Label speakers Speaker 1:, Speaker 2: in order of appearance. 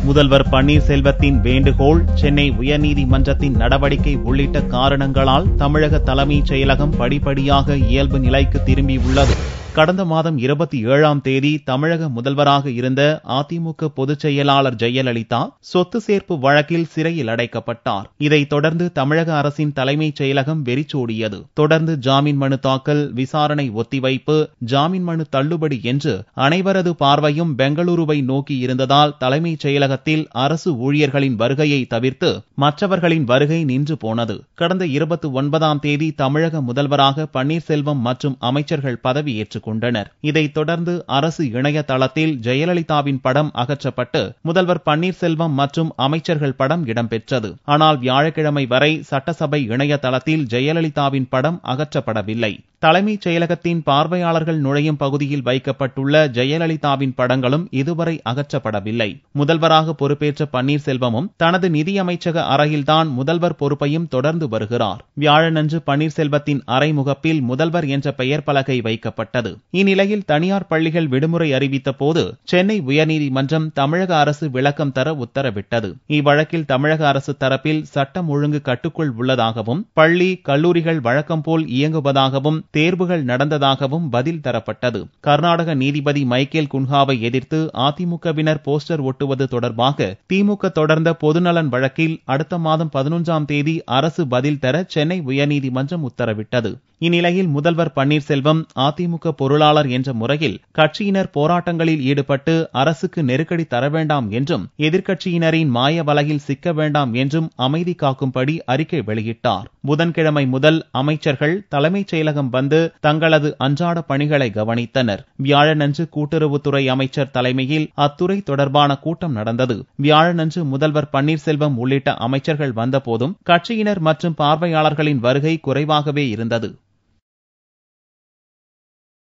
Speaker 1: முதல்வர் பன்னீர்செல்வத்தின் வேண்டுகோள், சென்னை உயர்நீதிமன்றத்தின் நடவடிக்கை உள்ளிட்ட காரணங்களால் தமிழக தலைமைச் செயலகம் படிப்படியாக இயல்பு நிலைக்கு திரும்பியுள்ளது. கடந்த மாதம் 27ஆம் தேதி தமிழக முதல்வராக இருந்த அதிமுக பொதுச் செயலாளர் ஜெயலலிதா சொத்து சேர்ப்பு வழக்கில் சிறையில் அடைக்கப்பட்டார். இதைத் தொடர்ந்து தமிழக அரசின் தலைமைச் செயலகம் வெறிச்சோடியது. தொடர்ந்து ஜாமீன் மனு தாக்கல், விசாரணை ஒத்திவைப்பு, ஜாமீன் மனு தள்ளுபடி என்று அனைவரது பார்வையும் பெங்களூருவை நோக்கி இருந்ததால் தலைமைச் செயலகத்தில் அரசு ஊழியர்களின் வருகையை தவிர்த்து மற்றவர்களின் வருகை நின்று போனது. கடந்த 29ஆம் தேதி தமிழக முதல்வராக பன்னீர்செல்வம் மற்றும் அமைச்சர்கள் பதவியேற்றுக் கொண்டனர். இதைத் தொடர்ந்து அரசு இணையதளத்தில் ஜெயலலிதாவின் படம் அகற்றப்பட்டு முதல்வர் பன்னீர்செல்வம் மற்றும் அமைச்சர்கள் படம் இடம்பெற்றது. ஆனால் வியாழக்கிழமை வரை சட்டசபை இணையதளத்தில் ஜெயலலிதாவின் படம் அகற்றப்படவில்லை. தலைமைச் செயலகத்தின் பார்வையாளர்கள் நுழையும் பகுதியில் வைக்கப்பட்டுள்ள ஜெயலலிதாவின் படங்களும் இதுவரை அகற்றப்படவில்லை. முதல்வராக பொறுப்பேற்ற பன்னீர்செல்வமும் தனது நிதியமைச்சக அறையில்தான் முதல்வர் பொறுப்பையும் தொடர்ந்து வருகிறார். வியாழனன்று பன்னீர்செல்வத்தின் அறைமுகப்பில் முதல்வர் என்ற பெயர் பலகை வைக்கப்பட்டது. இந்நிலையில் தனியார் பள்ளிகள் விடுமுறை அறிவித்த போது சென்னை உயர்நீதிமன்றம் தமிழக அரசு விளக்கம் தர உத்தரவிட்டது. இவ்வழக்கில் தமிழக அரசு தரப்பில் சட்டம் ஒழுங்கு கட்டுக்குள் உள்ளதாகவும், பள்ளி கல்லூரிகள் வழக்கம் போல் இயங்குவதாகவும், தேர்வுகள் நடந்ததாகவும் பதில் தரப்பட்டது. கர்நாடக நீதிபதி மைக்கேல் குன்ஹாவை எதிர்த்து அதிமுகவினர் போஸ்டர் ஒட்டுவது தொடர்பாக திமுக தொடர்ந்த பொதுநலன் வழக்கில் அடுத்த மாதம் 11ஆம் தேதி அரசு பதில் தர சென்னை உயர்நீதிமன்றம் உத்தரவிட்டது. இந்நிலையில் முதல்வர் பன்னீர்செல்வம் அதிமுக பொருளாளர் என்ற முறையில் கட்சியினர் போராட்டங்களில் ஈடுபட்டு அரசுக்கு நெருக்கடி தர வேண்டாம் என்றும், எதிர்க்கட்சியினரின் மாய வலையில் சிக்க வேண்டாம் என்றும் அமைதி காக்கும்படி அறிக்கை வெளியிட்டார். புதன்கிழமை முதல் அமைச்சர்கள் தலைமைச் செயலகம் வந்து தங்களது அன்றாட பணிகளை கவனித்தனர். வியாழனன்று கூட்டுறவுத்துறை அமைச்சர் தலைமையில் அத்துறை தொடர்பான கூட்டம் நடந்தது. வியாழனன்று முதல்வர் பன்னீர்செல்வம் உள்ளிட்ட அமைச்சர்கள் வந்தபோதும் கட்சியினர் மற்றும் பார்வையாளர்களின் வருகை குறைவாகவே இருந்தது.